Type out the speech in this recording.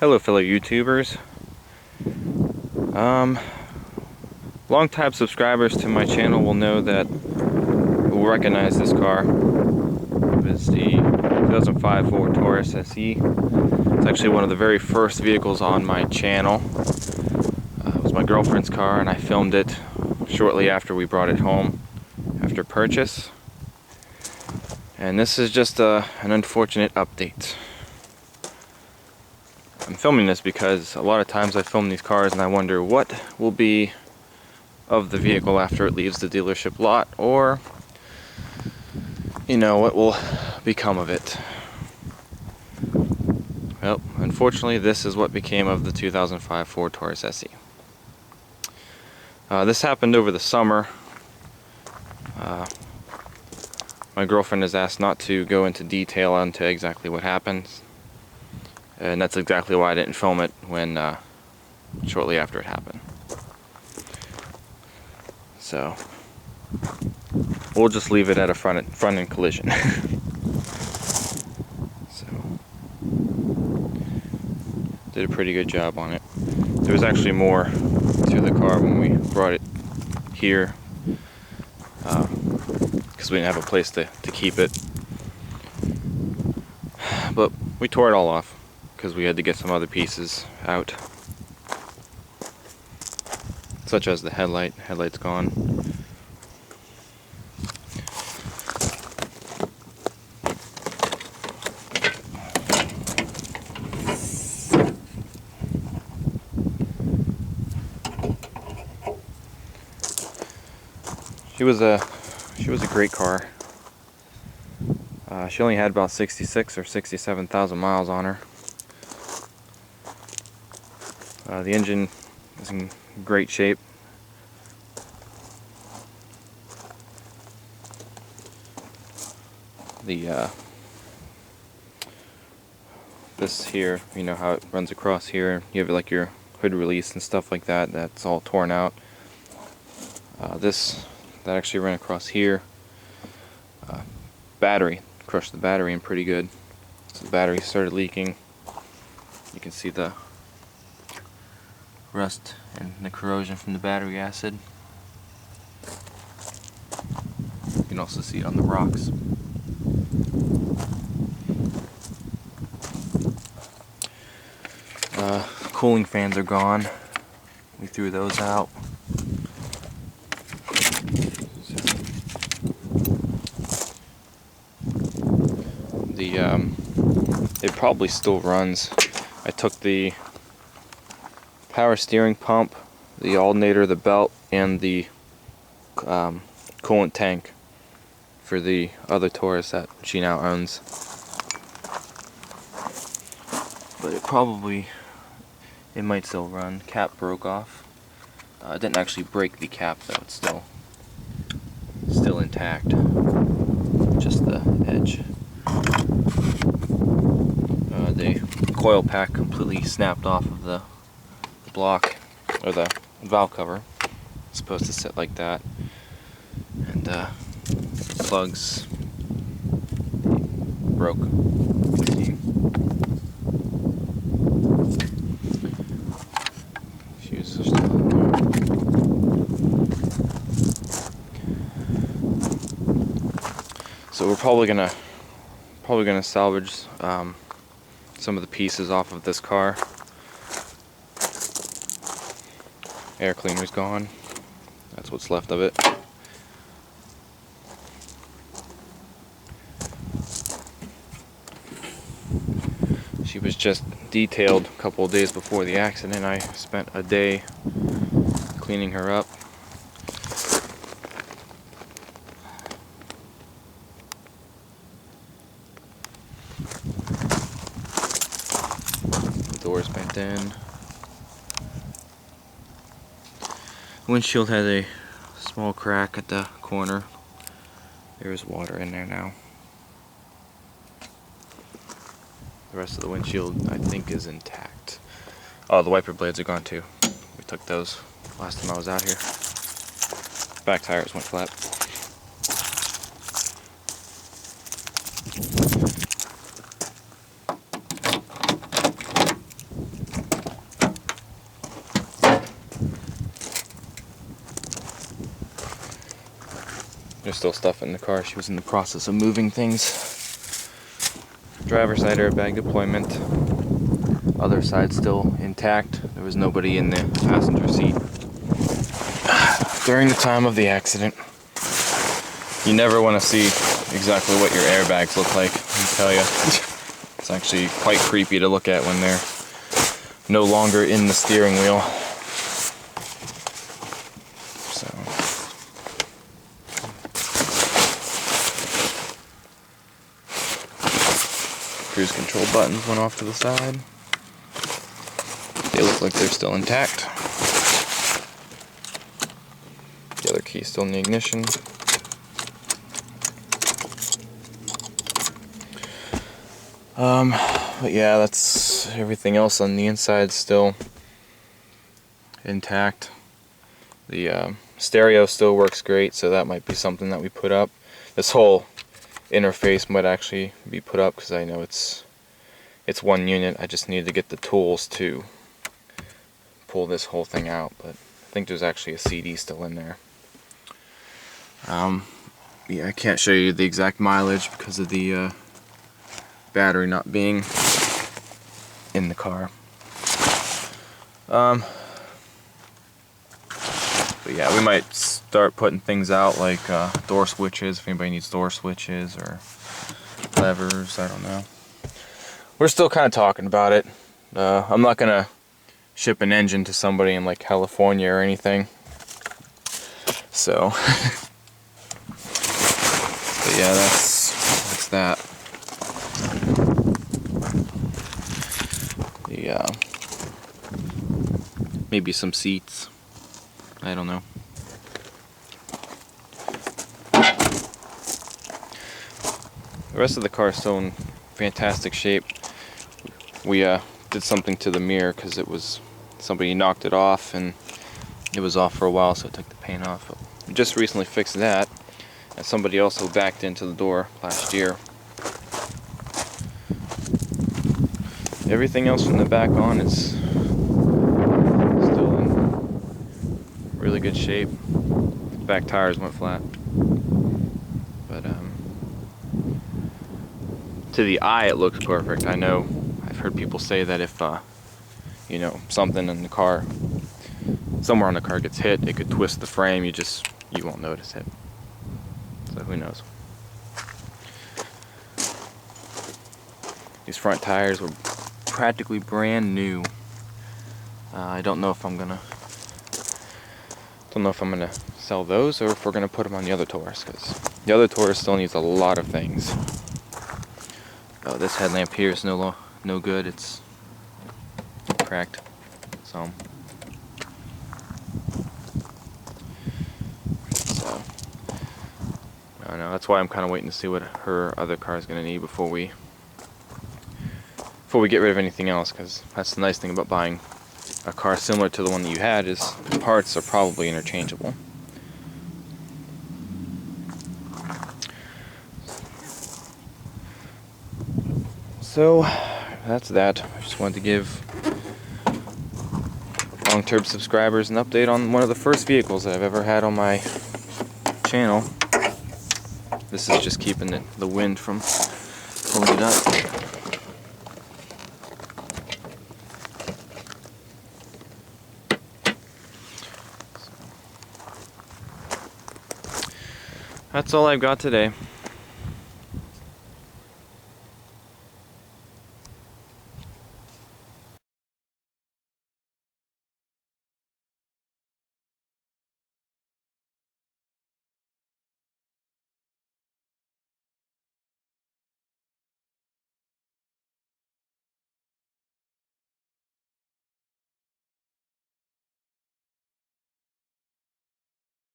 Hello fellow YouTubers. Long-time subscribers to my channel will know that, will recognize this car. It was the 2005 Ford Taurus SE. It's actually one of the very first vehicles on my channel. It was my girlfriend's car and I filmed it shortly after we brought it home after purchase. And this is just an unfortunate update. I'm filming this because a lot of times I film these cars and I wonder what will be of the vehicle after it leaves the dealership lot, or what will become of it. Well, unfortunately this is what became of the 2005 Ford Taurus SE. This happened over the summer. My girlfriend has asked not to go into detail onto exactly what happened. And that's exactly why I didn't film it when shortly after it happened. So we'll just leave it at a front-end collision. So did a pretty good job on it. There was actually more to the car when we brought it here, because we didn't have a place to keep it. But we tore it all off because we had to get some other pieces out, such as the headlight. Headlight's gone. She was a great car. She only had about 66 or 67,000 miles on her. The engine is in great shape. This here, you know how it runs across here. You have like your hood release and stuff like that. That's all torn out. That actually ran across here. Battery crushed the battery in pretty good. So the battery started leaking. You can see the rust and the corrosion from the battery acid. You can also see it on the rocks. Cooling fans are gone. We threw those out. It probably still runs. I took the power steering pump, the alternator, the belt, and the coolant tank for the other Taurus that she now owns. But it might still run. Cap broke off. It didn't actually break the cap though. It's still intact. Just the edge. The coil pack completely snapped off of the block, or the valve cover. It's supposed to sit like that, and plugs broke. See? Fuse is still in there. So we're probably gonna salvage some of the pieces off of this car. Air cleaner's gone. That's what's left of it. She was just detailed a couple of days before the accident. I spent a day cleaning her up. The doors bent in. Windshield had a small crack at the corner. There's water in there now. The rest of the windshield, I think, is intact. Oh, the wiper blades are gone too. We took those last time I was out here. Back tires went flat. There's still stuff in the car. She was in the process of moving things. Driver's side airbag deployment. Other side still intact. There was nobody in the passenger seat during the time of the accident. You never want to see exactly what your airbags look like, let me tell you. It's actually quite creepy to look at when they're no longer in the steering wheel. So cruise control buttons went off to the side. They look like they're still intact. The other key's still in the ignition. But yeah, that's everything else on the inside still intact. The stereo still works great, so that might be something that we put up. This whole interface might actually be put up because I know it's one unit. I just need to get the tools to pull this whole thing out, but I think there's actually a CD still in there. Yeah, I can't show you the exact mileage because of the battery not being in the car. But yeah, we might start putting things out like door switches, if anybody needs door switches, or levers, I don't know. We're still kind of talking about it. I'm not gonna ship an engine to somebody in like California or anything. So but yeah, that's that. Maybe some seats. I don't know. The rest of the car is still in fantastic shape. We did something to the mirror because it was somebody knocked it off and it was off for a while, so I took the paint off. But we just recently fixed that, and somebody also backed into the door last year. Everything else from the back on is still in really good shape. Back tires went flat, but to the eye it looks perfect. I know I've heard people say that if you know, something in the car, somewhere on the car gets hit, it could twist the frame. You won't notice it. So who knows? These front tires were practically brand new. I don't know if I'm gonna sell those or if we're gonna put them on the other Taurus, because the other Taurus still needs a lot of things. Oh, this headlamp here is no good. It's cracked. So I don't know. That's why I'm kind of waiting to see what her other car is gonna need before we get rid of anything else, because that's the nice thing about buying a car similar to the one that you had, is the parts are probably interchangeable. So that's that. I just wanted to give long-term subscribers an update on one of the first vehicles that I've ever had on my channel. This is just keeping the wind from pulling it up. That's all I've got today.